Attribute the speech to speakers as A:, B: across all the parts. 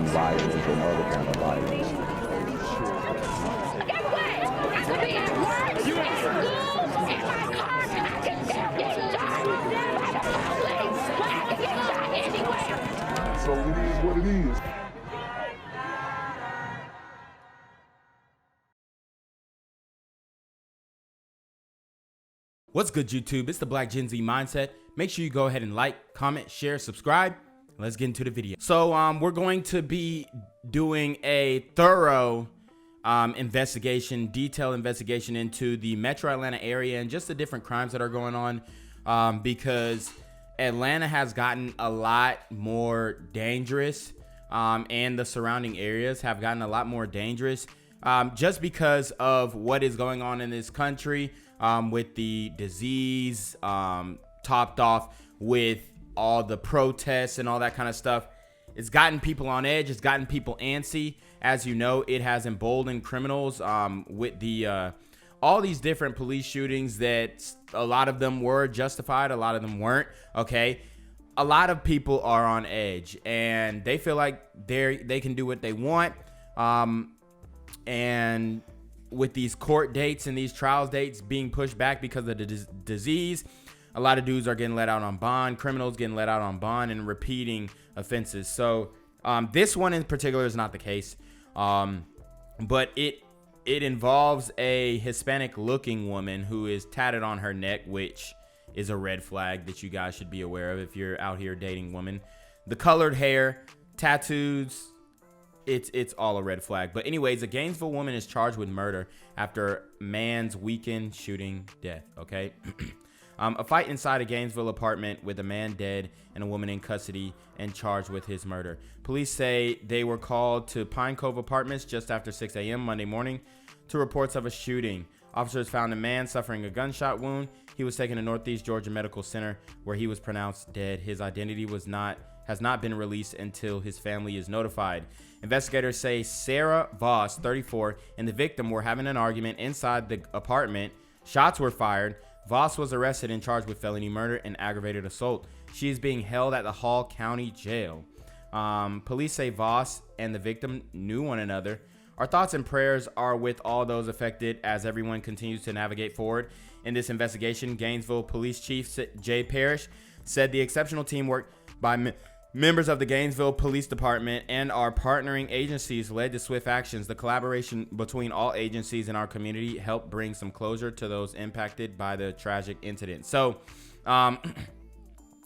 A: violence and other kind of violence.
B: Get away! I could be at work, at school, in my car, I can still get shot by the police, but I can get shot anywhere.
A: So it is what it is.
C: What's good, YouTube? It's the Black Gen Z Mindset. Make sure you go ahead and like, comment, share, subscribe. Let's get into the video. So we're going to be doing a thorough detailed investigation into the Metro Atlanta area and just the different crimes that are going on, because Atlanta has gotten a lot more dangerous, and the surrounding areas have gotten a lot more dangerous, just because of what is going on in this country, with the disease, topped off with all the protests and all that kind of stuff. It's gotten people on edge. It's gotten people antsy. As you know, it has emboldened criminals, with the all these different police shootings that a lot of them were justified, a lot of them weren't. Okay, a lot of people are on edge and they feel like they can do what they want, and with these court dates and these trials dates being pushed back because of the disease, a lot of dudes are getting let out on bond, criminals getting let out on bond and repeating offenses. So this one in particular is not the case, but it involves a Hispanic looking woman who is tatted on her neck, which is a red flag that you guys should be aware of if you're out here dating women. The colored hair, tattoos, it's all a red flag. But anyways, a Gainesville woman is charged with murder after man's weekend shooting death. Okay. A fight inside a Gainesville apartment with a man dead and a woman in custody and charged with his murder. Police say they were called to Pine Cove Apartments just after 6 a.m. Monday morning to reports of a shooting. Officers found a man suffering a gunshot wound. He was taken to Northeast Georgia Medical Center where he was pronounced dead. His identity has not been released until his family is notified. Investigators say Sarah Voss, 34, and the victim were having an argument inside the apartment. Shots were fired. Voss was arrested and charged with felony murder and aggravated assault. She is being held at the Hall County Jail. Police say Voss and the victim knew one another. Our thoughts and prayers are with all those affected as everyone continues to navigate forward in this investigation. Gainesville Police Chief Jay Parrish said the exceptional teamwork by members of the Gainesville Police Department and our partnering agencies led to swift actions. The collaboration between all agencies in our community helped bring some closure to those impacted by the tragic incident. So,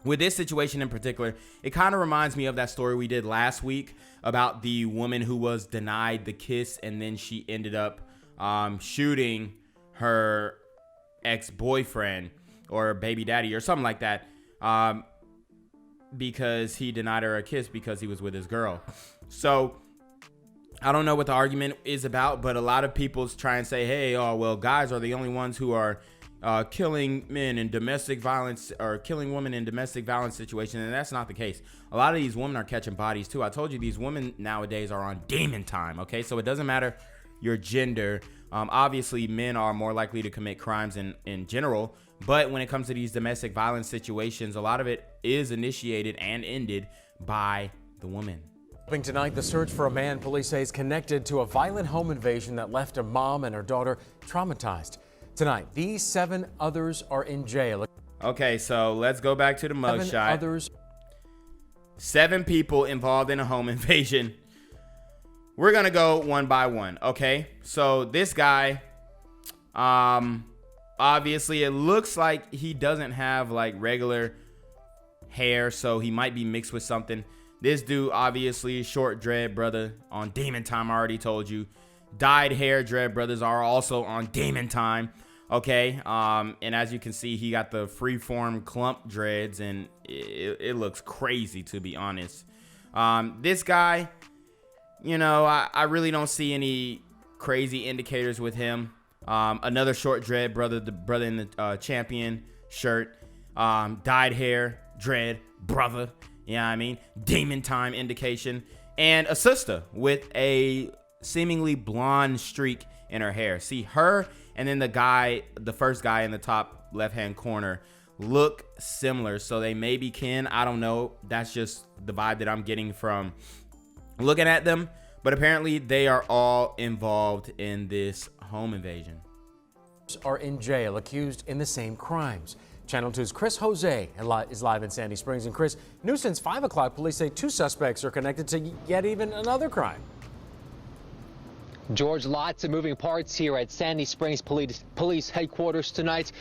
C: with this situation in particular, it kind of reminds me of that story we did last week about the woman who was denied the kiss and then she ended up shooting her ex-boyfriend or baby daddy or something like that, because he denied her a kiss because he was with his girl. So I don't know what the argument is about, but a lot of people try and say, hey, oh, well, guys are the only ones who are killing men in domestic violence or killing women in domestic violence situations. And that's not the case. A lot of these women are catching bodies too. I told you these women nowadays are on demon time. Okay. So it doesn't matter your gender. Obviously men are more likely to commit crimes in general, but when it comes to these domestic violence situations, a lot of it is initiated and ended by the woman.
D: Tonight, the search for a man police say is connected to a violent home invasion that left a mom and her daughter traumatized. Tonight, these 7 others are in jail.
C: Okay, so let's go back to the mugshot. 7 people involved in a home invasion. We're gonna go one by one. Okay, so this guy, obviously it looks like he doesn't have like regular hair, so he might be mixed with something. This dude, obviously, short dread brother on demon time. I already told you. Dyed hair dread brothers are also on demon time. Okay, and as you can see, he got the freeform clump dreads, and it looks crazy, to be honest. This guy, you know, I really don't see any crazy indicators with him. Another short dread brother, the brother in the champion shirt, dyed hair, dread brother. You know what I mean? Demon time indication. And a sister with a seemingly blonde streak in her hair. See, her and then the first guy in the top left-hand corner look similar. So they may be kin. I don't know. That's just the vibe that I'm getting from looking at them, but apparently they are all involved in this home invasion.
D: Are in jail accused in the same crimes. Channel 2's Chris Jose is live in Sandy Springs. And Chris, new since 5 o'clock, police say 2 suspects are connected to yet even another crime.
E: George, lots of moving parts here at Sandy Springs Police Headquarters tonight.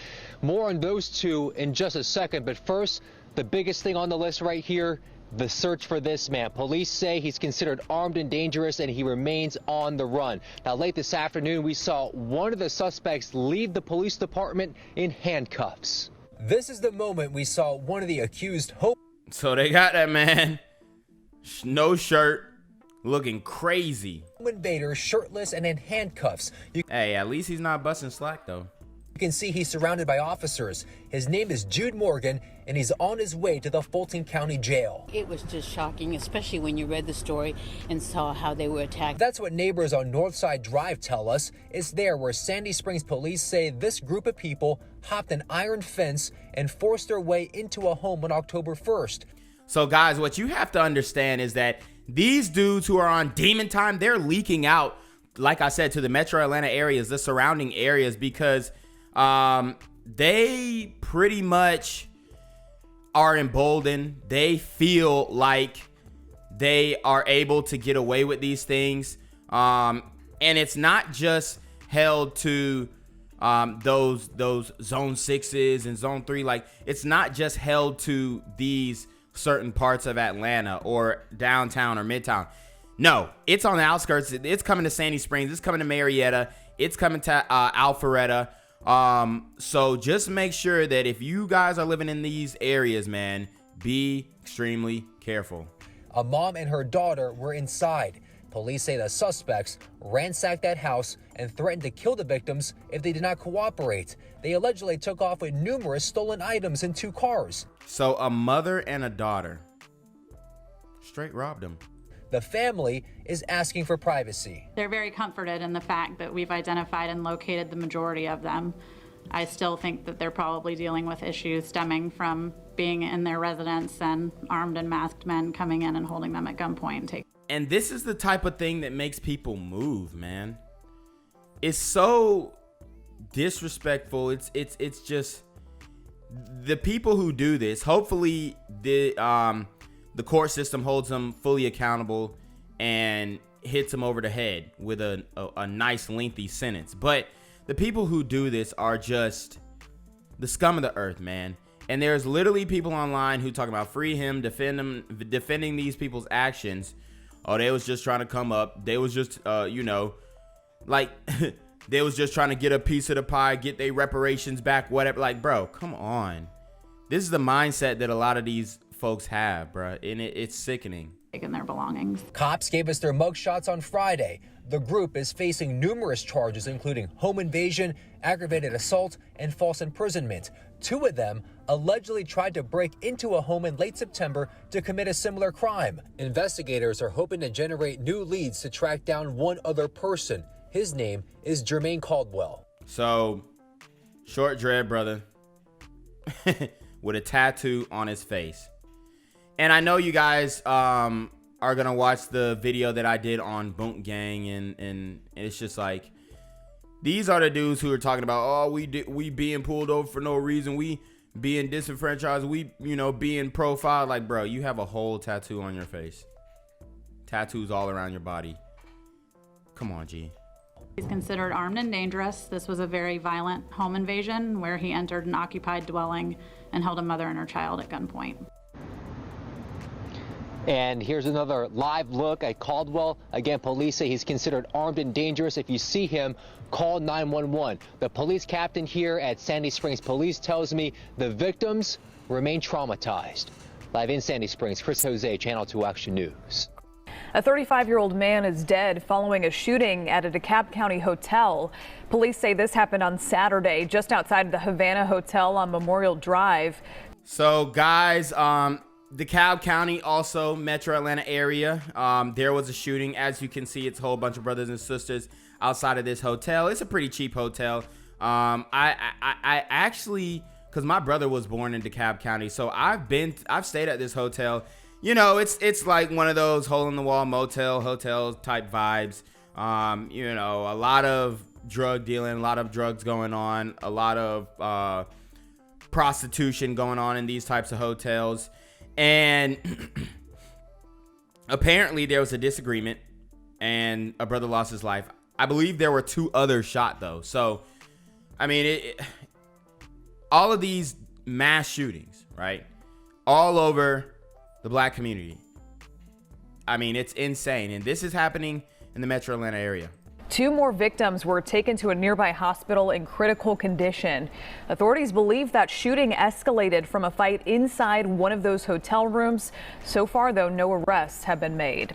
E: More on those 2 in just a second. But first, the biggest thing on the list right here, the search for this man. Police say he's considered armed and dangerous, and he remains on the run. Now, late this afternoon, we saw one of the suspects leave the police department in handcuffs. This is the moment we saw one of the accused.
C: So they got that man, no shirt, looking crazy.
E: Invader, shirtless and in handcuffs.
C: Hey, at least he's not busting slack though.
E: You can see he's surrounded by officers. His name is Jude Morgan, and he's on his way to the Fulton County Jail.
F: It was just shocking, especially when you read the story and saw how they were attacked.
E: That's what neighbors on Northside Drive tell us. It's there where Sandy Springs police say this group of people hopped an iron fence and forced their way into a home on October 1st.
C: So guys, what you have to understand is that these dudes who are on demon time, they're leaking out, like I said, to the metro Atlanta areas, the surrounding areas, because they pretty much are emboldened. They feel like they are able to get away with these things. And it's not just held to those zone 6s and zone 3. Like, it's not just held to these certain parts of Atlanta or downtown or midtown. No, it's on the outskirts. It's coming to Sandy Springs. It's coming to Marietta. It's coming to Alpharetta. So just make sure that if you guys are living in these areas, man, be extremely careful.
E: A mom and her daughter were inside. Police say the suspects ransacked that house and threatened to kill the victims if they did not cooperate. They allegedly took off with numerous stolen items in 2 cars.
C: So a mother and a daughter straight robbed them.
E: The family is asking for privacy.
G: They're very comforted in the fact that we've identified and located the majority of them. I still think that they're probably dealing with issues stemming from being in their residence and armed and masked men coming in and holding them at gunpoint.
C: And this is the type of thing that makes people move, man. It's so disrespectful. It's just the people who do this. Hopefully the court system holds them fully accountable and hits them over the head with a nice lengthy sentence. But the people who do this are just the scum of the earth, man. And there's literally people online who talk about free him, defending these people's actions. Oh, they was just trying to come up. They was just, like they was just trying to get a piece of the pie, get their reparations back, whatever. Like, bro, come on. This is the mindset that a lot of these folks have, bro, and it's sickening.
G: Taking their belongings.
E: Cops gave us their mugshots on Friday. The group is facing numerous charges, including home invasion, aggravated assault, and false imprisonment. 2 of them allegedly tried to break into a home in late September to commit a similar crime. Investigators are hoping to generate new leads to track down one other person. His name is Jermaine Caldwell.
C: So, short dread brother with a tattoo on his face. And I know you guys are gonna watch the video that I did on Boont Gang, and it's just like, these are the dudes who are talking about, oh, we being pulled over for no reason, we being disenfranchised, we being profiled. Like, bro, you have a whole tattoo on your face, tattoos all around your body. Come on, G.
G: He's considered armed and dangerous. This was a very violent home invasion where he entered an occupied dwelling and held a mother and her child at gunpoint.
E: And here's another live look at Caldwell. Again, police say he's considered armed and dangerous. If you see him, call 911. The police captain here at Sandy Springs Police tells me the victims remain traumatized. Live in Sandy Springs, Chris Jose, Channel 2 Action News.
H: A 35-year-old man is dead following a shooting at a Dekalb County hotel. Police say this happened on Saturday just outside the Havana Hotel on Memorial Drive.
C: So, guys, DeKalb County, also Metro Atlanta area. There was a shooting. As you can see, it's a whole bunch of brothers and sisters outside of this hotel. It's a pretty cheap hotel. I actually, because my brother was born in DeKalb County, so I've stayed at this hotel. you know, it's like one of those hole in the wall motel, hotel type vibes. You know, a lot of drug dealing, a lot of drugs going on, a lot of prostitution going on in these types of hotels. And apparently there was a disagreement and a brother lost his life. I believe there were 2 others shot though. So, I mean, all of these mass shootings, right? All over the black community. I mean, it's insane. And this is happening in the metro Atlanta area.
H: 2 more victims were taken to a nearby hospital in critical condition. Authorities believe that shooting escalated from a fight inside one of those hotel rooms. So far, though, no arrests have been made.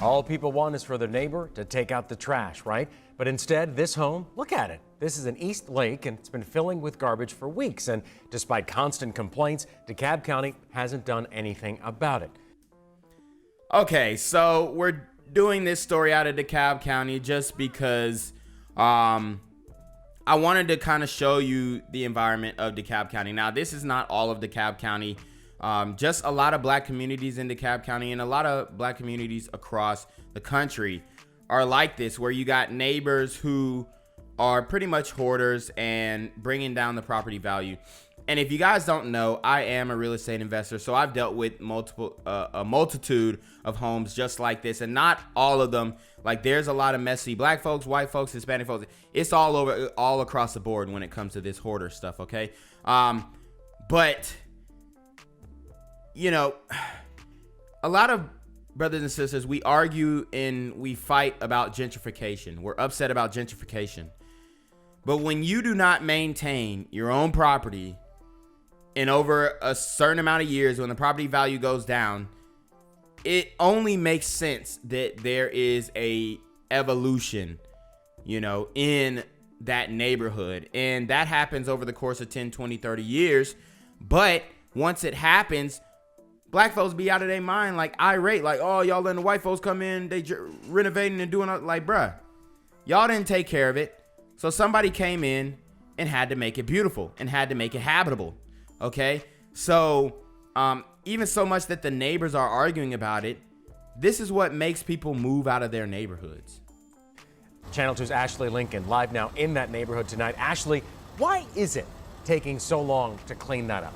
D: All people want is for their neighbor to take out the trash, right? But instead, this home, look at it. This is in East Lake, and it's been filling with garbage for weeks. And despite constant complaints, Dekalb County hasn't done anything about it.
C: Okay, so we're doing this story out of DeKalb County just because I wanted to kind of show you the environment of DeKalb County. Now, this is not all of DeKalb County. Just a lot of black communities in DeKalb County and a lot of black communities across the country are like this, where you got neighbors who are pretty much hoarders and bringing down the property value. And if you guys don't know, I am a real estate investor, so I've dealt with a multitude of homes just like this, and not all of them. Like, there's a lot of messy black folks, white folks, Hispanic folks. It's all over, all across the board when it comes to this hoarder stuff. Okay, but you know, a lot of brothers and sisters, we argue and we fight about gentrification. We're upset about gentrification, but when you do not maintain your own property in over a certain amount of years, when the property value goes down, it only makes sense that there is a evolution, you know, in that neighborhood. And that happens over the course of 10, 20, 30 years. But once it happens, black folks be out of their mind, like irate, like, oh, y'all letting the white folks come in, they renovating and doing, like, bruh, y'all didn't take care of it. So somebody came in and had to make it beautiful and had to make it habitable. Okay, so even so much that the neighbors are arguing about it, this is what makes people move out of their neighborhoods.
D: Channel 2's Ashley Lincoln live now in that neighborhood tonight. Ashley, why is it taking so long to clean that up?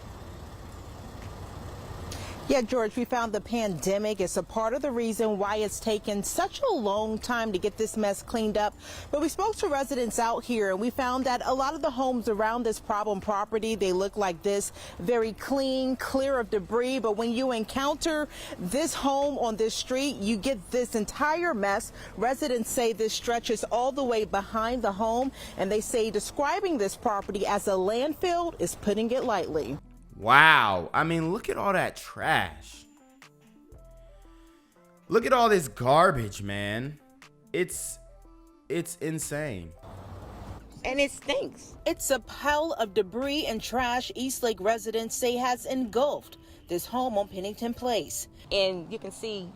I: Yeah, George, we found the pandemic is a part of the reason why it's taken such a long time to get this mess cleaned up. But we spoke to residents out here, and we found that a lot of the homes around this problem property, they look like this, very clean, clear of debris. But when you encounter this home on this street, you get this entire mess. Residents say this stretches all the way behind the home, and they say describing this property as a landfill is putting it lightly.
C: Wow. I mean, look at all that trash. Look at all this garbage, man. It's insane.
I: And it stinks. It's a pile of debris and trash Eastlake residents say has engulfed this home on Pennington Place.
J: And you can see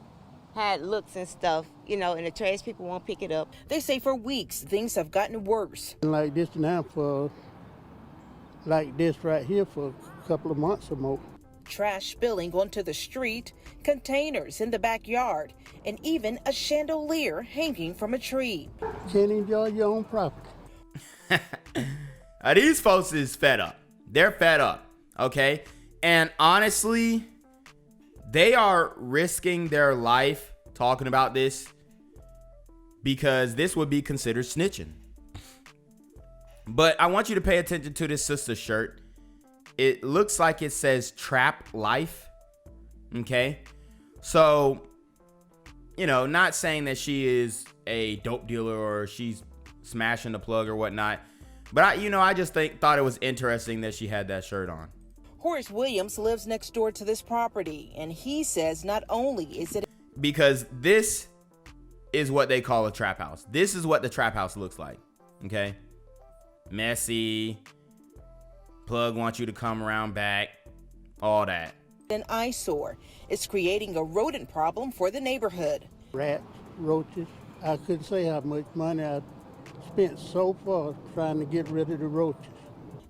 J: how it looks and stuff, you know, and the trash people won't pick it up.
I: They say for weeks, things have gotten worse.
K: Like this now for, like this right here for a couple of months or more.
I: Trash spilling onto the street, containers in the backyard, and even a chandelier hanging from a tree.
K: Can't enjoy your own property.
C: These folks is fed up. They're fed up, okay? And honestly, they are risking their life talking about this because this would be considered snitching. But I want you to pay attention to this sister's shirt. It looks like it says Trap Life. Okay. So, you know, not saying that she is a dope dealer or she's smashing the plug or whatnot. But I just thought it was interesting that she had that shirt on.
I: Horace Williams lives next door to this property, and he says not only is it
C: because this is what they call a trap house. This is what the trap house looks like. Okay. Messy. Plug wants you to come around back. All that.
I: An eyesore. It's creating a rodent problem for the neighborhood.
K: Rats, roaches. I couldn't say how much money I spent so far trying to get rid of the roaches.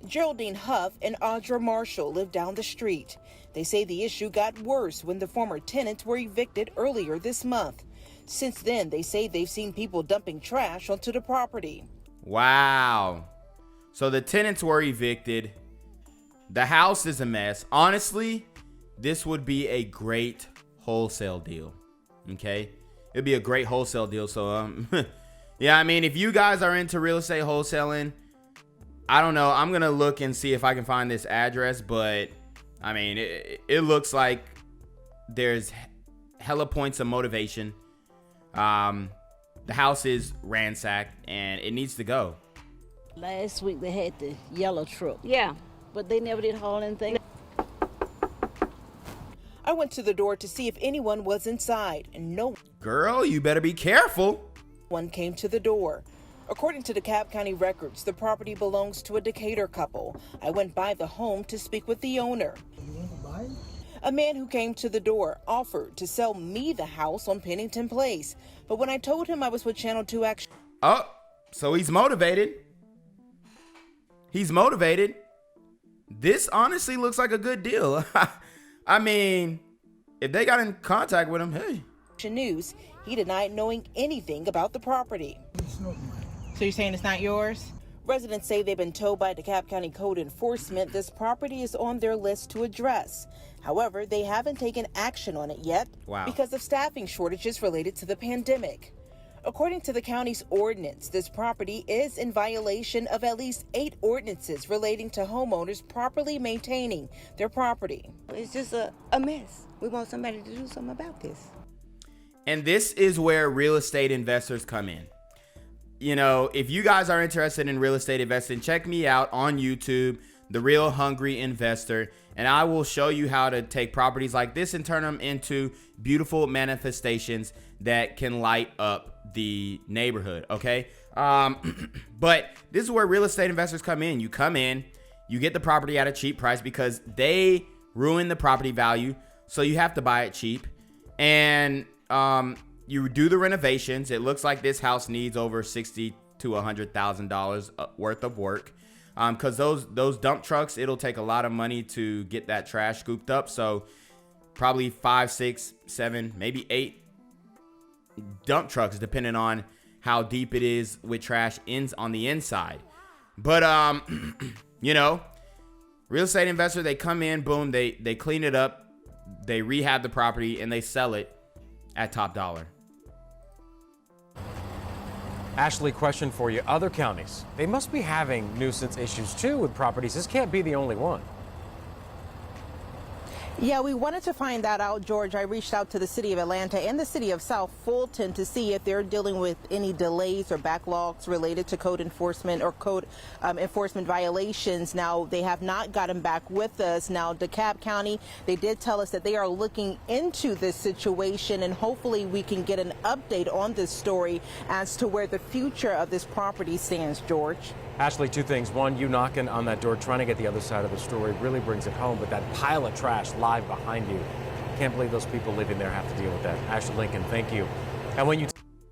I: Geraldine Huff and Audra Marshall live down the street. They say the issue got worse when the former tenants were evicted earlier this month. Since then, they say they've seen people dumping trash onto the property.
C: Wow. So the tenants were evicted. The house is a mess. Honestly, this would be a great wholesale deal. Okay? It'd be a great wholesale deal. So, yeah, I mean, if you guys are into real estate wholesaling, I don't know. I'm going to look and see if I can find this address. But, I mean, it looks like there's hella points of motivation. The house is ransacked and it needs to go.
L: Last week they had the yellow truck. Yeah, but they never did haul anything.
I: I went to the door to see if anyone was inside, and no
C: Girl, you better be careful.
I: one came to the door. According to DeKalb County records, the property belongs to a Decatur couple. I went by the home to speak with the owner. A man who came to the door offered to sell me the house on Pennington Place. But when I told him I was with Channel 2 Action...
C: Oh, so he's motivated. He's motivated. This honestly looks like a good deal. I mean, if they got in contact with him, hey.
I: News, he denied knowing anything about the property. So you're saying it's not yours? Residents say they've been told by DeKalb County Code Enforcement this property is on their list to address. However, they haven't taken action on it yet because of staffing shortages related to the pandemic. According to the county's ordinance, this property is in violation of at least 8 ordinances relating to homeowners properly maintaining their property.
J: It's just a mess. We want somebody to do something about this.
C: And this is where real estate investors come in. You know, if you guys are interested in real estate investing, check me out on YouTube, The Real Hungry Investor, and I will show you how to take properties like this and turn them into beautiful manifestations that can light up the neighborhood, okay? But this is where real estate investors come in. You come in, you get the property at a cheap price because they ruin the property value, so you have to buy it cheap. And you do the renovations. It looks like this house needs over $60,000 to $100,000 worth of work. Because those dump trucks, it'll take a lot of money to get that trash scooped up. So probably 5, 6, 7, maybe 8 dump trucks, depending on how deep it is with trash on the inside. But you know, real estate investor, they come in, boom, they clean it up, they rehab the property, and they sell it at top dollar.
D: Ashley, question for you. Other counties, they must be having nuisance issues too with properties. This can't be the only one.
I: Yeah, we wanted to find that out, George. I reached out to the city of Atlanta and the city of South Fulton to see if they're dealing with any delays or backlogs related to code enforcement or code enforcement violations. Now, they have not gotten back with us. Now, DeKalb County, they did tell us that they are looking into this situation, and hopefully we can get an update on this story as to where the future of this property stands, George.
D: Ashley, 2 things. One, you knocking on that door, trying to get the other side of the story really brings it home. But that pile of trash live behind you, can't believe those people living there have to deal with that. Ashley Lincoln, thank you. And when you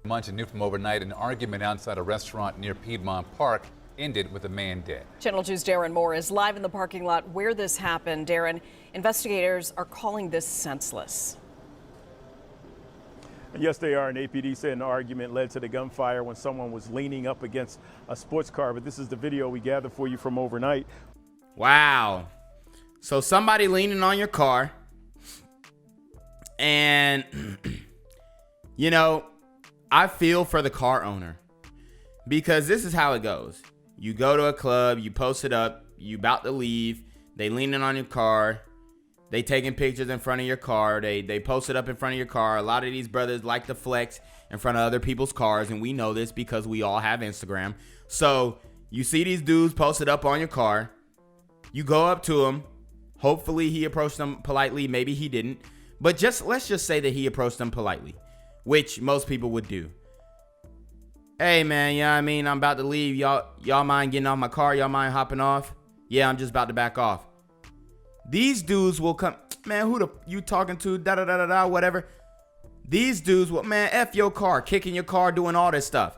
M: Much new from overnight, an argument outside a restaurant near Piedmont Park ended with a man dead.
N: Channel 2's Darren Moore is live in the parking lot where this happened. Darren, investigators are calling this senseless.
O: Yes, they are. An APD said an argument led to the gunfire when someone was leaning up against a sports car. But this is the video we gathered for you from overnight.
C: Wow. So somebody leaning on your car. And, you know, I feel for the car owner. Because this is how it goes. You go to a club, you post it up, you about to leave. They leaning on your car. They taking pictures in front of your car. They post it up in front of your car. A lot of these brothers like to flex in front of other people's cars, and we know this because we all have Instagram. So you see these dudes posted up on your car. You go up to them. Hopefully he approached them politely. Maybe he didn't. But let's just say that he approached them politely, which most people would do. Hey, man, yeah, I mean, I'm about to leave. Y'all mind getting off my car? Y'all mind hopping off? Yeah, I'm just about to back off. These dudes will come, man, who you talking to, da-da-da-da-da, whatever. These dudes will, man, F your car, kicking your car, doing all this stuff.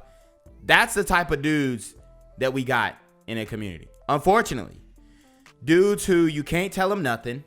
C: That's the type of dudes that we got in a community. Unfortunately, dudes who you can't tell them nothing,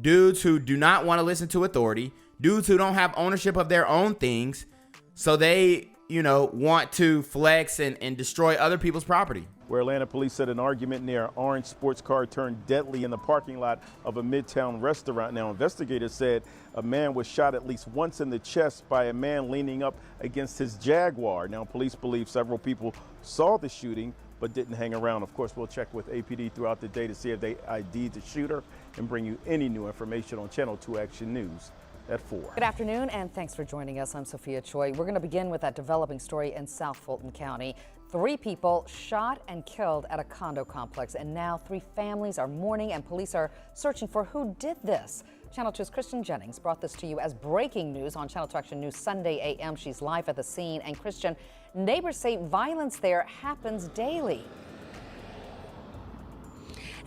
C: dudes who do not want to listen to authority, dudes who don't have ownership of their own things, so they, want to flex and destroy other people's property.
O: Where Atlanta police said an argument near an orange sports car turned deadly in the parking lot of a Midtown restaurant. Now, investigators said a man was shot at least once in the chest by a man leaning up against his Jaguar. Now, police believe several people saw the shooting but didn't hang around. Of course, we'll check with APD throughout the day to see if they ID'd the shooter and bring you any new information on Channel 2 Action News at 4.
P: Good afternoon, and thanks for joining us. I'm Sophia Choi. We're going to begin with that developing story in South Fulton County. 3 people shot and killed at a condo complex, and now 3 families are mourning, and police are searching for who did this. Channel 2's Christian Jennings brought this to you as breaking news on Channel 2 Action News Sunday a.m. She's live at the scene. And Christian, neighbors say violence there happens daily.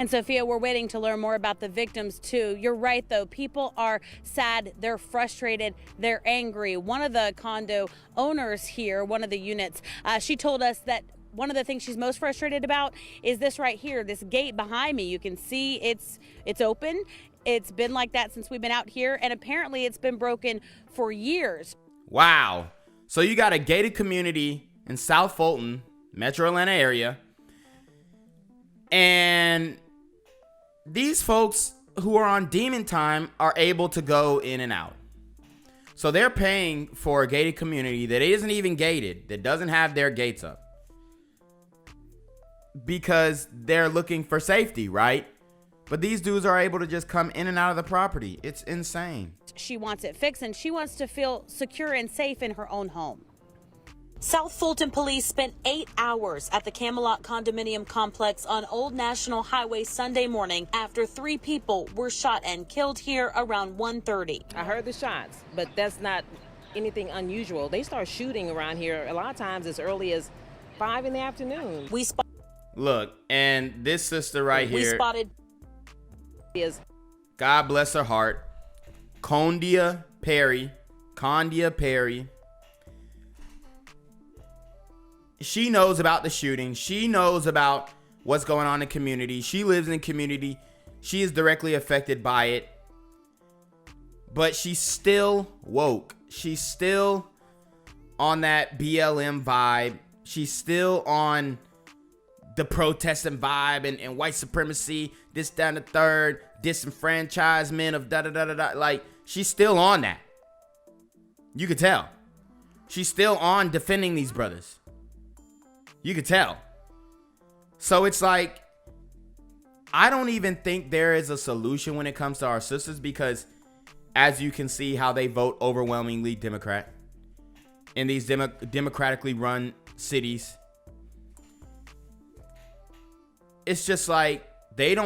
Q: And Sophia, we're waiting to learn more about the victims too. You're right though, people are sad, they're frustrated, they're angry. One of the condo owners here, one of the units, she told us that one of the things she's most frustrated about is this right here, this gate behind me. You can see it's open. It's been like that since we've been out here, and apparently it's been broken for years.
C: Wow. So you got a gated community in South Fulton, Metro Atlanta area, and these folks who are on demon time are able to go in and out. So they're paying for a gated community that isn't even gated, that doesn't have their gates up, because they're looking for safety, right? But these dudes are able to just come in and out of the property. It's insane.
Q: She wants it fixed, and she wants to feel secure and safe in her own home.
R: South Fulton police spent 8 hours at the Camelot condominium complex on Old National Highway Sunday morning after 3 people were shot and killed here around 1:30.
S: I heard the shots, but that's not anything unusual. They start shooting around here a lot of times as early as 5 in the afternoon.
C: Look, and this sister right here,
R: we spotted.
C: God bless her heart, Condia Perry. She knows about the shooting. She knows about what's going on in the community. She lives in the community. She is directly affected by it. But she's still woke. She's still on that BLM vibe. She's still on the protesting vibe and white supremacy, this, down the third, disenfranchisement of da-da-da-da-da. Like, she's still on that. You could tell. She's still on defending these brothers. You could tell. So it's like, I don't even think there is a solution when it comes to our sisters, because as you can see how they vote overwhelmingly Democrat in these democratically run cities. It's just like they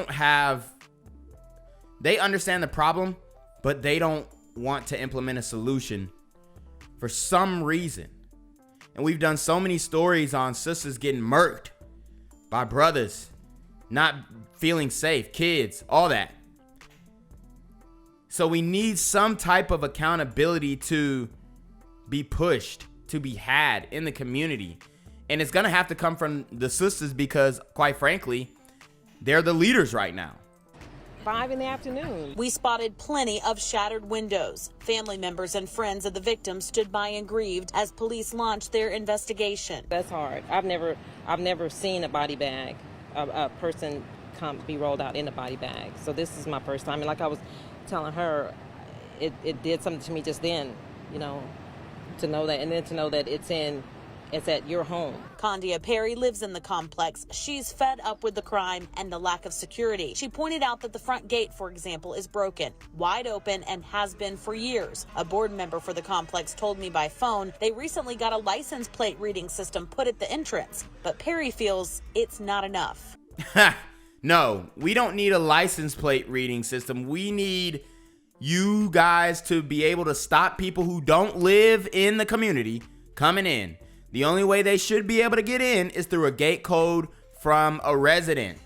C: understand the problem, but they don't want to implement a solution for some reason. And we've done so many stories on sisters getting murked by brothers, not feeling safe, kids, all that. So we need some type of accountability to be pushed, to be had in the community. And it's going to have to come from the sisters because, quite frankly, they're the leaders right now.
S: 5 in the afternoon.
R: We spotted plenty of shattered windows. Family members and friends of the victims stood by and grieved as police launched their investigation.
S: That's hard. I've never seen a body bag, a person be rolled out in a body bag. So this is my first time. And like I was telling her, it did something to me just then, to know that, and then to know that it's at your home.
R: Condia Perry lives in the complex. She's fed up with the crime and the lack of security. She pointed out that the front gate, for example, is broken, wide open, and has been for years. A board member for the complex told me by phone they recently got a license plate reading system put at the entrance, but Perry feels it's not enough.
C: No, we don't need a license plate reading system. We need you guys to be able to stop people who don't live in the community coming in. The only way they should be able to get in is through a gate code from a resident.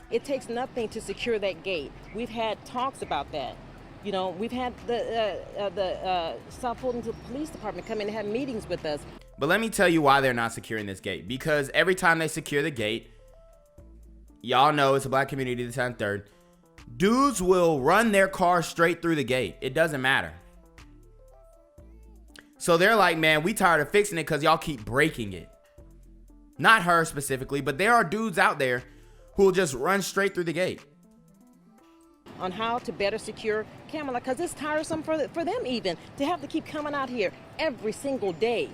S: It takes nothing to secure that gate. We've had talks about that. We've had the South Fulton Police Department come in and have meetings with us.
C: But let me tell you why they're not securing this gate. Because every time they secure the gate, y'all know it's a black community this time third. Dudes will run their car straight through the gate. It doesn't matter. So they're like, man, we tired of fixing it because y'all keep breaking it. Not her specifically, but there are dudes out there who will just run straight through the gate.
S: On how to better secure Kamala, because it's tiresome for them even to have to keep coming out here every single day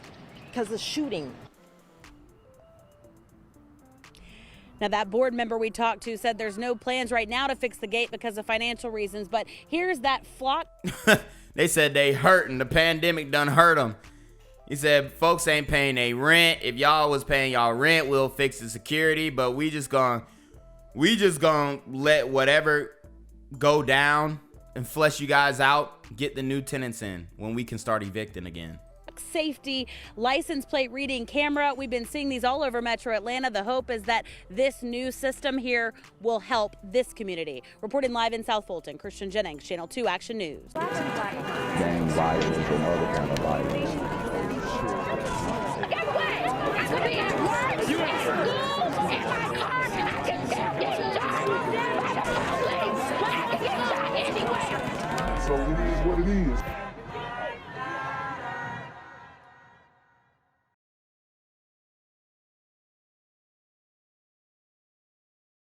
S: because of shooting.
Q: Now, that board member we talked to said there's no plans right now to fix the gate because of financial reasons, but here's that flock.
C: They said they hurting. The pandemic done hurt them. He said folks ain't paying their rent. If y'all was paying y'all rent, we'll fix the security, but we just gonna let whatever go down and flush you guys out, get the new tenants in when we can start evicting again.
Q: Safety license plate reading camera. We've been seeing these all over Metro Atlanta. The hope is that this new system here will help this community. Reporting live in South Fulton, Christian Jennings, Channel 2 Action News.
A: Gang violence and other kind of violence.
B: Guess what? I could be at work, at school, in my car, and I can still get shot by the police. But I can get shot anywhere.
A: So it is what it is.